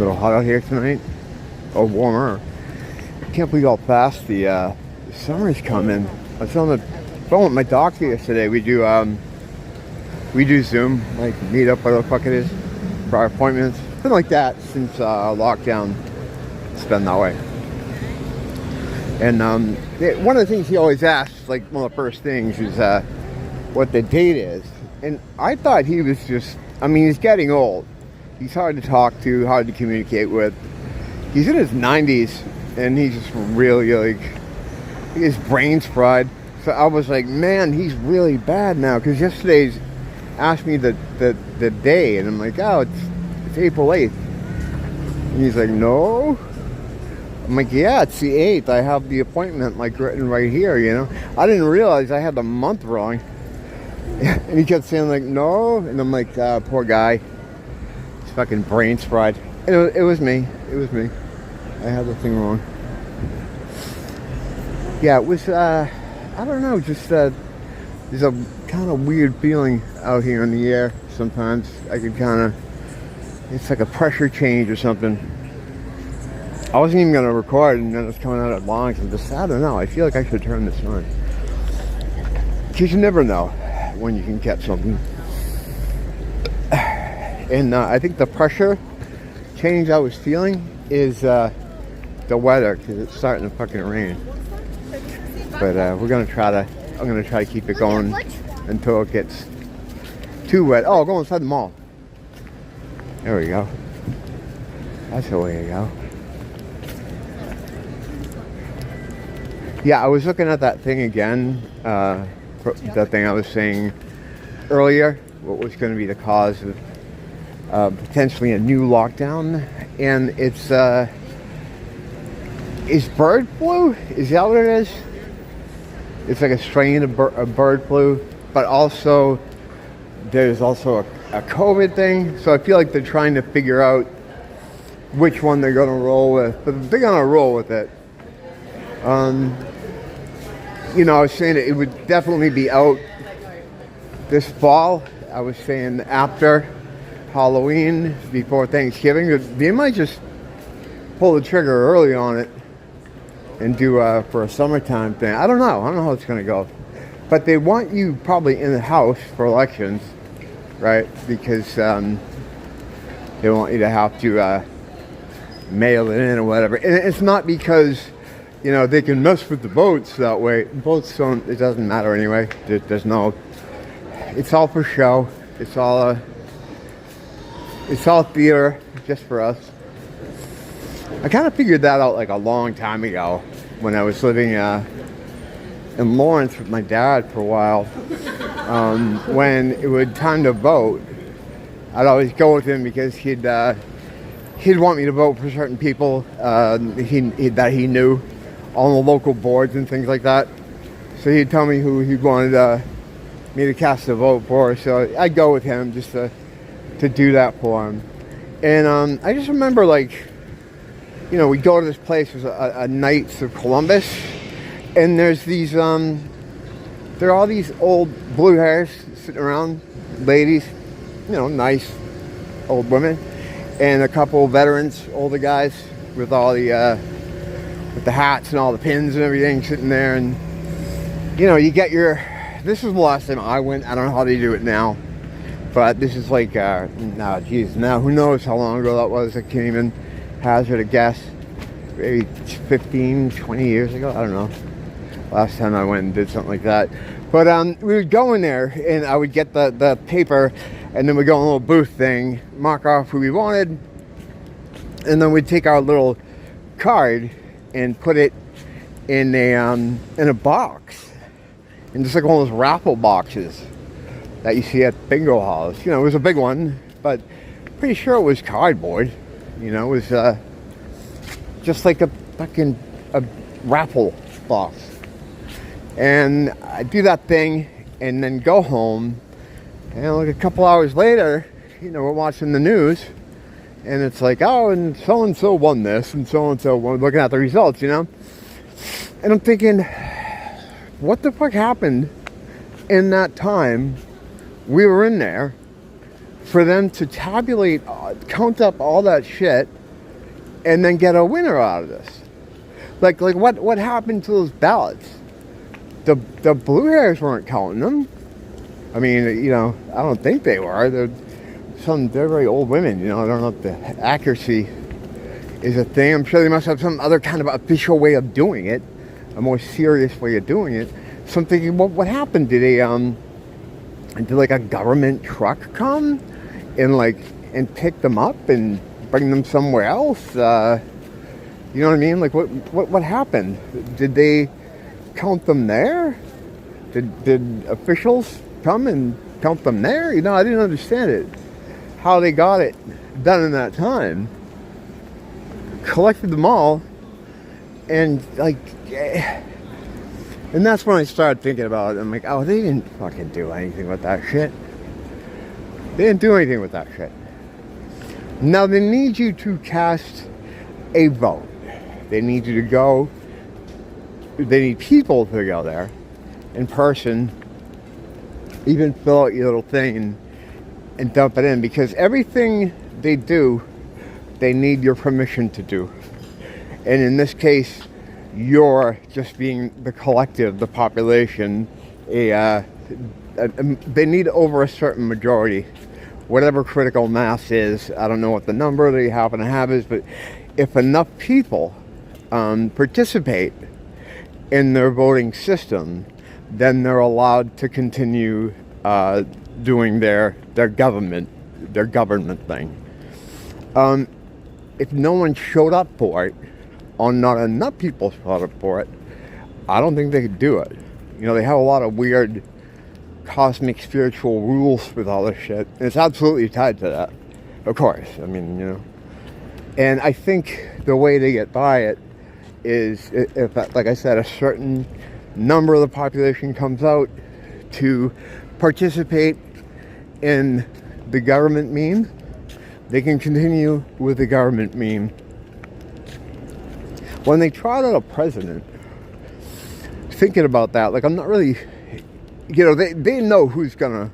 little hot out here tonight, or warmer. I can't believe how fast the summer's coming. I was on the phone with my doctor yesterday. We do Zoom, like meet up, whatever the fuck it is, for our appointments. It's been like that since lockdown. It's been that way. And one of the things he always asks, like one of the first things, is what the date is. And I thought he was just, I mean, he's getting old. He's hard to talk to, hard to communicate with. He's in his 90s, and he's just really, like, his brain's fried. So I was like, man, he's really bad now. Because yesterday's asked me the day, and I'm like, oh, it's April 8th. And he's like, no. I'm like, yeah, it's the 8th. I have the appointment, like, written right here, you know. I didn't realize I had the month wrong. And he kept saying, like, no. And I'm like, poor guy. His fucking brain's fried. And it was me. It was me. I had the thing wrong. Yeah, it was, I don't know, just, there's a kind of weird feeling out here in the air sometimes. I could kind of, it's like a pressure change or something. I wasn't even going to record, and then it's coming out at lungs. I'm just, I don't know, I feel like I should turn this on. Because you never know when you can get something. And I think the pressure change I was feeling is the weather, because it's starting to fucking rain. But I'm gonna try to keep it going until it gets too wet. Oh, go inside the mall. There we go. That's the way to go. Yeah, I was looking at that thing again. That thing I was saying earlier. What was going to be the cause of potentially a new lockdown? And it's bird flu? Is that what it is? It's like a strain of bird flu, but also there's also a COVID thing. So I feel like they're trying to figure out which one they're going to roll with. But they're going to roll with it. You know, I was saying it would definitely be out this fall. I was saying after Halloween, before Thanksgiving. They might just pull the trigger early on it and do for a summertime thing. I don't know how it's going to go. But they want you probably in the house for elections, right? Because they want you to have to mail it in or whatever. And it's not because, you know, they can mess with the votes that way. Votes don't, it doesn't matter anyway. There's no, it's all for show. It's all theater, just for us. I kind of figured that out like a long time ago when I was living in Lawrence with my dad for a while. When it was time to vote, I'd always go with him because he'd want me to vote for certain people that he knew on the local boards and things like that. So he'd tell me who he wanted me to cast a vote for. So I'd go with him just to do that for him. And I just remember, like, you know, we go to this place, it was a Knights of Columbus, and there's these, there are all these old blue hairs sitting around, ladies, you know, nice old women, and a couple of veterans, older guys, with all the, with the hats and all the pins and everything sitting there. And, you know, you get your, this was the last time I went, I don't know how they do it now, but this is like, now who knows how long ago that was. I can't even hazard a guess. Maybe 15, 20 years ago, I don't know. Last time I went and did something like that. But we would go in there, and I would get the paper, and then we'd go on a little booth thing, mark off who we wanted, and then we'd take our little card and put it in a box, and just like one of those raffle boxes that you see at bingo halls. You know, it was a big one, but pretty sure it was cardboard. You know, it was just like a fucking raffle box. And I do that thing and then go home, and like a couple hours later, you know, we're watching the news, and it's like, oh, and so-and-so won this, and so-and-so won, looking at the results, you know? And I'm thinking, what the fuck happened in that time we were in there for them to tabulate, count up all that shit, and then get a winner out of this. Like what happened to those ballots? The blue hairs weren't counting them. I mean, I don't think they were. They're very old women, I don't know if the accuracy is a thing. I'm sure they must have some other kind of official way of doing it, a more serious way of doing it. So I'm thinking, what happened? Did like a government truck come and pick them up and bring them somewhere else? You know what I mean? Like what happened? Did they count them there? Did officials come and count them there? I didn't understand it. How they got it done in that time. Collected them all, and and that's when I started thinking about it. I'm like, oh, they didn't fucking do anything with that shit. They didn't do anything with that shit. Now they need you to cast a vote. They need you to go. They need people to go there in person, even fill out your little thing and dump it in, because everything they do, they need your permission to do. And in this case, you're just being the collective, the population. They need over a certain majority, whatever critical mass is. I don't know what the number they happen to have is, but if enough people participate in their voting system, then they're allowed to continue doing their government thing. If no one showed up for it, or not enough people showed up for it, I don't think they could do it. They have a lot of weird cosmic spiritual rules with all this shit, and it's absolutely tied to that, of course. I mean, and I think the way they get by it is if, like I said, a certain number of the population comes out to participate in the government meme, they can continue with the government meme. When they trot out a president, thinking about that, I'm not really, they know who's gonna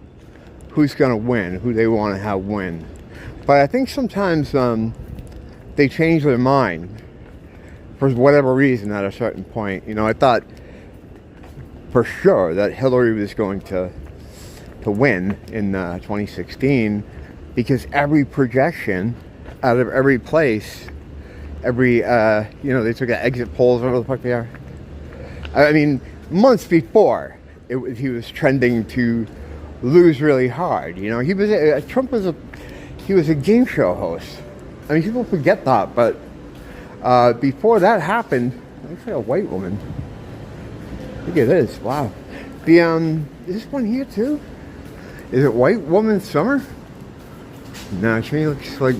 win, who they want to have win. But I think sometimes they change their mind for whatever reason at a certain point. I thought for sure that Hillary was going to win in 2016, because every projection out of every place, they took exit polls, whatever the fuck they are. I mean, months before, he was trending to lose really hard. Trump was a game show host. I mean, people forget that, but before that happened, looks like a white woman. Look at this, wow. Is this one here too? Is it white woman summer? No, she looks like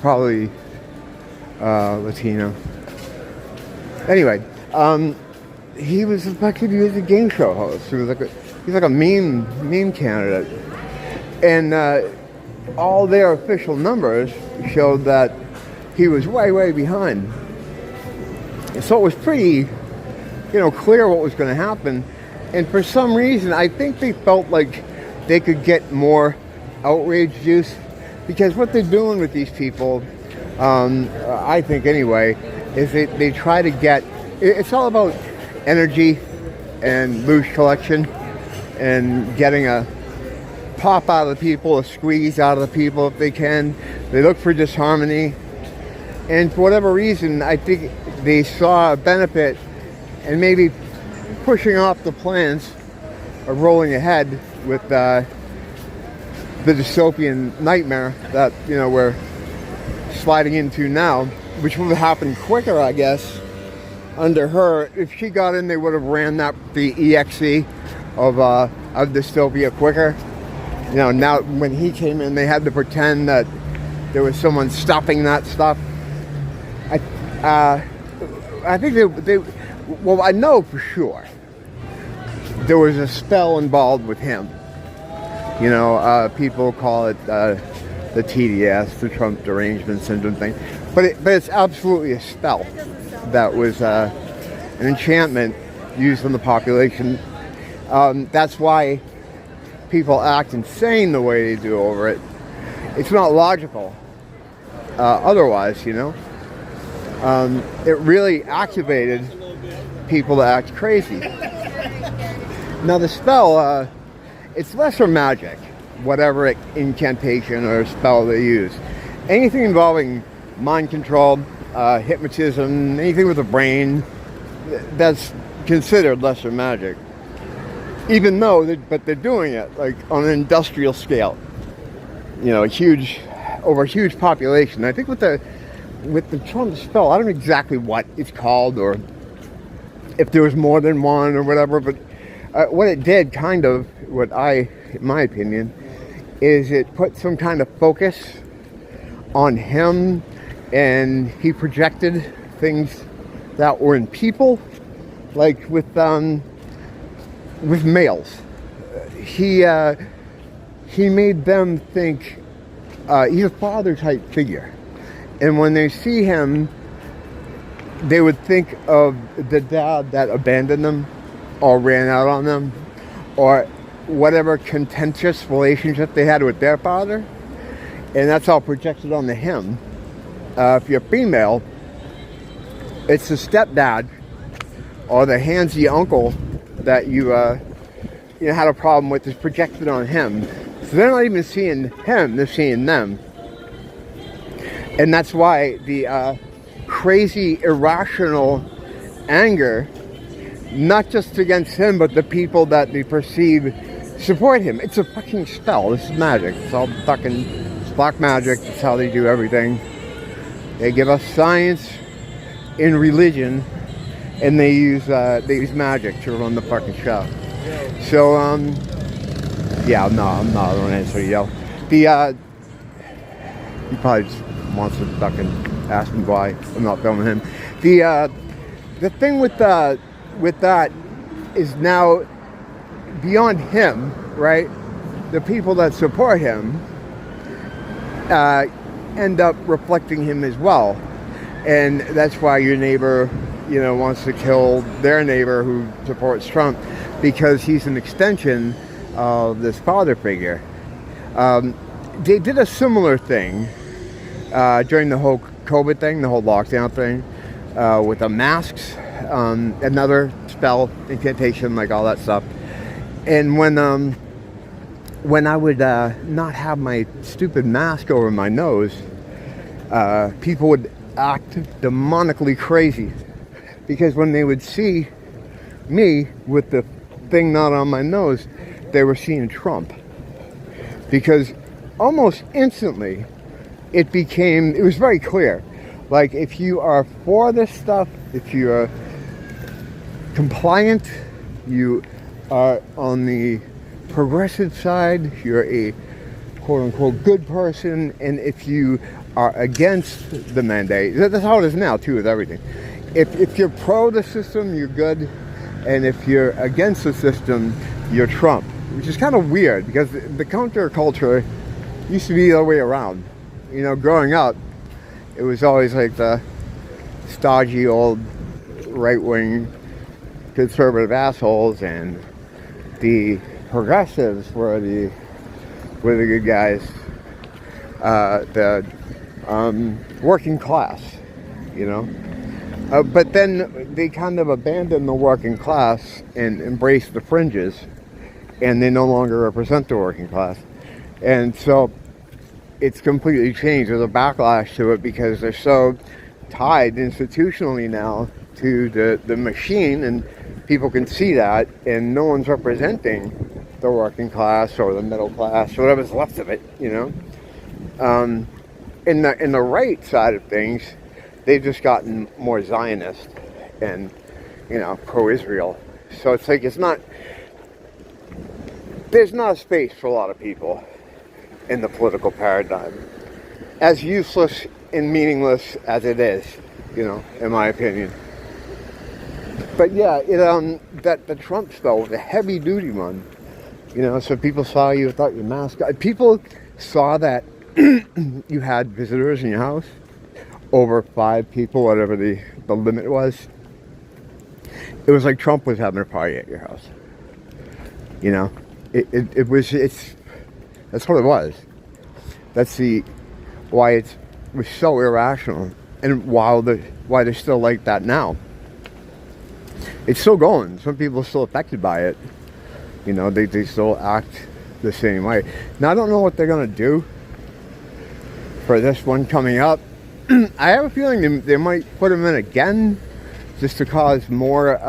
probably Latino. Anyway, he was a game show host. He was like a meme candidate, and all their official numbers showed that he was way behind. And so it was pretty, clear what was going to happen. And for some reason, I think they felt like they could get more outrage juice, because what they're doing with these people, I think anyway, is they try to get, it's all about energy and loose collection and getting a pop out of the people, a squeeze out of the people if they can. They look for disharmony, and for whatever reason, I think they saw a benefit and maybe pushing off the plans of rolling ahead with the dystopian nightmare that we're sliding into now, which would have happened quicker, I guess, under her. If she got in, they would have ran the EXE of dystopia quicker. Now when he came in, they had to pretend that there was someone stopping that stuff. I think they well, I know for sure there was a spell involved with him. People call it the TDS, the Trump derangement syndrome thing, but it's absolutely a spell that was an enchantment used on the population. That's why people act insane the way they do over it. It's not logical otherwise, it really activated people to act crazy. Now the spell, it's lesser magic, whatever incantation or spell they use. Anything involving mind control, hypnotism, anything with the brain, that's considered lesser magic. Even though, but they're doing it like on an industrial scale. You know, over a huge population. I think with the Trump spell, I don't know exactly what it's called or if there was more than one or whatever, but what it did, kind of, in my opinion, is it put some kind of focus on him, and he projected things that were in people, like with males. He made them think he's a father type figure, and when they see him, they would think of the dad that abandoned them or ran out on them, or whatever contentious relationship they had with their father, and that's all projected onto him. If you're female, it's the stepdad or the handsy uncle that you had a problem with, is projected on him. So they're not even seeing him, they're seeing them. And that's why the crazy, irrational anger, not just against him, but the people that they perceive support him. It's a fucking spell. This is magic. It's all fucking, it's black magic. It's how they do everything. They give us science and religion, and they use magic to run the fucking show. So, yeah, no, I'm not going to answer you. He probably just wants to fucking ask me why I'm not filming him. The thing with that is now beyond him, right? The people that support him end up reflecting him as well, and that's why your neighbor, wants to kill their neighbor who supports Trump, because he's an extension of this father figure. They did a similar thing during the whole COVID thing, the whole lockdown thing, with the masks, another spell, incantation, like all that stuff. And when I would not have my stupid mask over my nose, people would act demonically crazy, because when they would see me with the thing not on my nose, they were seeing Trump. Because almost instantly it was very clear, like, if you are for this stuff, if you are compliant, you are on the progressive side, you're a quote-unquote good person, and if you are against the mandate, that's how it is now too with everything. If you're pro the system, you're good, and if you're against the system, you're Trump, which is kind of weird, because the counterculture used to be the other way around. Growing up, it was always like the stodgy old right-wing conservative assholes, and the progressives were the good guys, the working class, but then they kind of abandoned the working class and embraced the fringes, and they no longer represent the working class. And so it's completely changed. There's a backlash to it, because they're so tied institutionally now to the machine, and people can see that, and no one's representing the working class or the middle class or whatever's left of it, In the right side of things, they've just gotten more Zionist and, pro-Israel. So it's like, there's not a space for a lot of people in the political paradigm, as useless and meaningless as it is, in my opinion. But yeah, the Trump spell was a heavy duty one, so people saw you without your mask. People saw that you had visitors in your house, over 5 people, whatever the limit was. It was like Trump was having a party at your house. That's what it was. That's why it was so irrational. and why they're still like that now. It's still going. Some people are still affected by it. You know, they still act the same way. Now, I don't know what they're going to do for this one coming up. I have a feeling they might put him in again just to cause more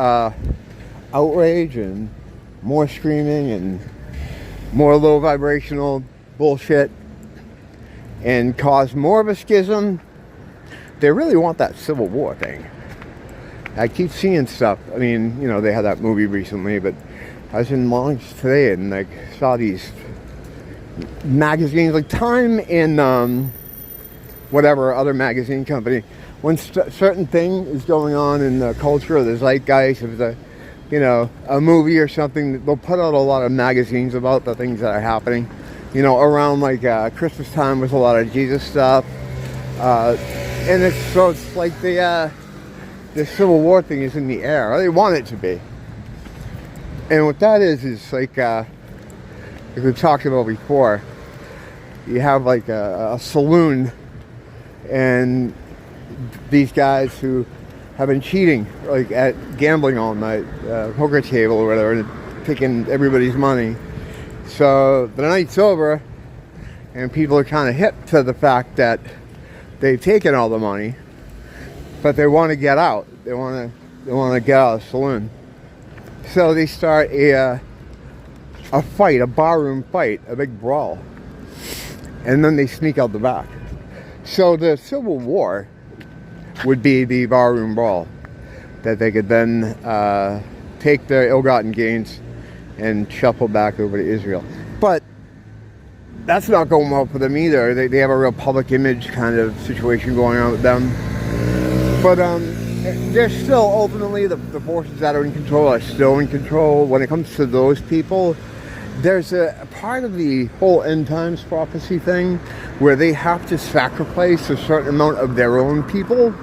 outrage and more screaming and more low vibrational bullshit and cause more of a schism. They really want that Civil War thing. I keep seeing stuff. I mean, you know, they had that movie recently, but I was in Lawrence today and like saw these magazines like Time and whatever other magazine company. When certain thing is going on in the culture or the zeitgeist of the, you know, a movie or something, they'll put out a lot of magazines about the things that are happening. You know, around like Christmas time with a lot of Jesus stuff. And it's like the Civil War thing is in the air. Or they want it to be. And what that is like we've talked about before. You have like a saloon, and these guys who have been cheating, like at gambling all night, poker table or whatever, and taking everybody's money. So the night's over, and people are kind of hip to the fact that they've taken all the money, but they want to get out. They want to get out of the saloon. So they start a fight, a barroom fight, a big brawl, and then they sneak out the back. So the Civil War would be the barroom brawl, that they could then take their ill-gotten gains and shuffle back over to Israel. But that's not going well for them either. They have a real public image kind of situation going on with them. But they're still ultimately, the forces that are in control are still in control. When it comes to those people, there's a part of the whole end times prophecy thing where they have to sacrifice a certain amount of their own people.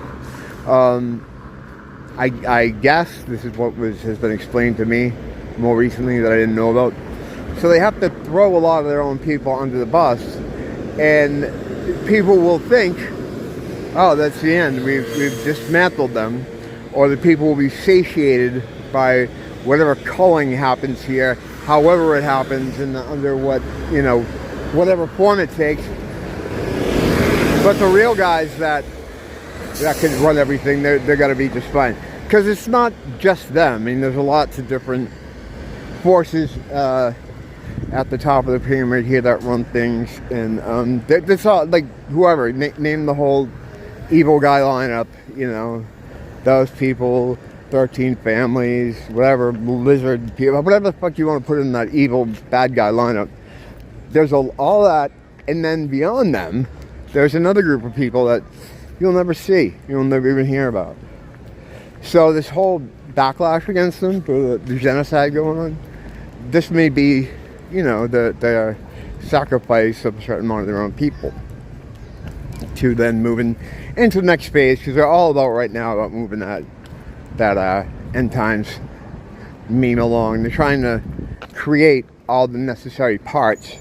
I guess this is what has been explained to me more recently that I didn't know about. So they have to throw a lot of their own people under the bus, and people will think, oh, that's the end. We've dismantled them, or the people will be satiated by whatever culling happens here, however it happens, and under what, you know, whatever form it takes. But the real guys that can run everything, they're going to be just fine, because it's not just them. I mean, there's lots of different forces at the top of the pyramid here that run things, and that's all, like, whoever, name the whole evil guy lineup, you know, those people, 13 families, whatever, lizard people, whatever the fuck you want to put in that evil bad guy lineup. There's all that, and then beyond them, there's another group of people that you'll never see, you'll never even hear about. So this whole backlash against them for the genocide going on, this may be, you know, the sacrifice of a certain amount of their own people to then moving into the next phase, because they're all about right now about moving that end times meme along. They're trying to create all the necessary parts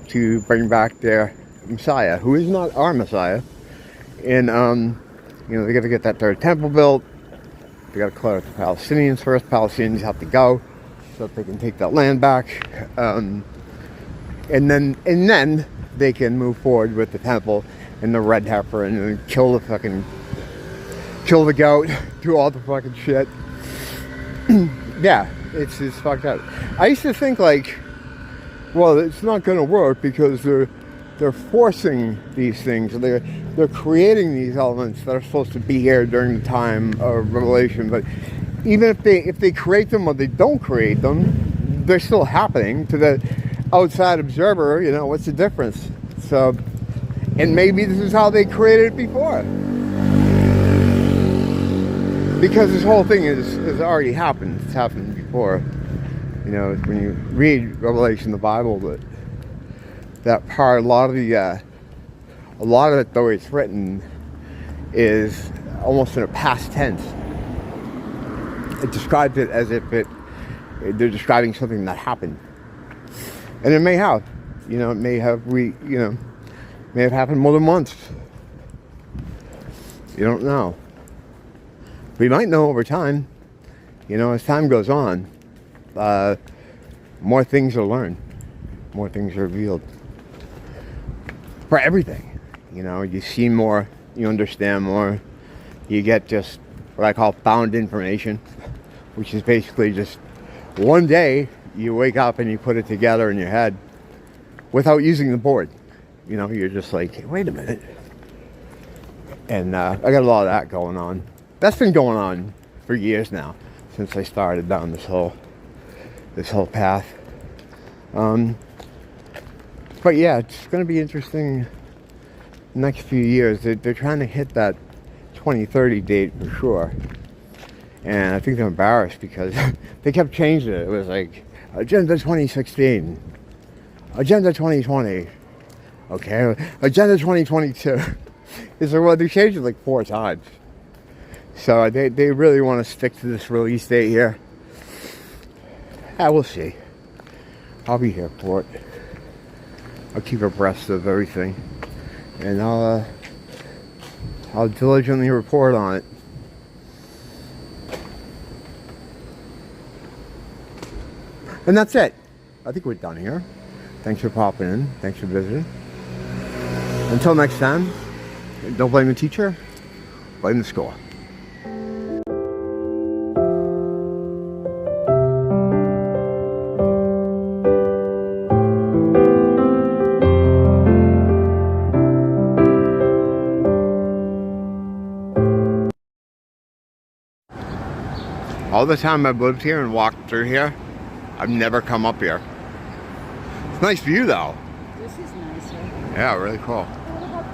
to bring back their Messiah, who is not our Messiah. And you know, they got to get that third temple built. They got to clear out the Palestinians first. Palestinians have to go so that they can take that land back, and then they can move forward with the temple and the red heifer, and then kill the goat, do all the fucking shit. Yeah, it's just fucked up. I used to think, like, well, it's not going to work because they're forcing these things. They're creating these elements that are supposed to be here during the time of Revelation. But even if they create them or they don't create them, they're still happening to the outside observer. You know, what's the difference? So, and maybe this is how they created it before, because this whole thing has already happened. It's happened before. You know, when you read Revelation, the Bible, that part, a lot of it, though it's written, is almost in a past tense. It describes it as if they're describing something that happened, and it may have, you know, may have happened more than once. You don't know. We might know over time. You know, as time goes on, more things are learned. More things are revealed. For everything. You know, you see more, you understand more. You get just what I call found information, which is basically just one day you wake up and you put it together in your head without using the board. You know, you're just like, hey, wait a minute. And I got a lot of that going on. That's been going on for years now, since I started down this whole path. But yeah, it's going to be interesting next few years. They're trying to hit that 2030 date for sure. And I think they're embarrassed because they kept changing it. It was like, Agenda 2016, Agenda 2020, okay, Agenda 2022. It's like, well, they changed it like 4 times. So they really want to stick to this release date here. We'll see. I'll be here for it. I'll keep abreast of everything. And I'll diligently report on it. And that's it. I think we're done here. Thanks for popping in. Thanks for visiting. Until next time, don't blame the teacher, blame the school. All the time I've lived here and walked through here, I've never come up here. It's a nice view though. This is nicer. Yeah, really cool.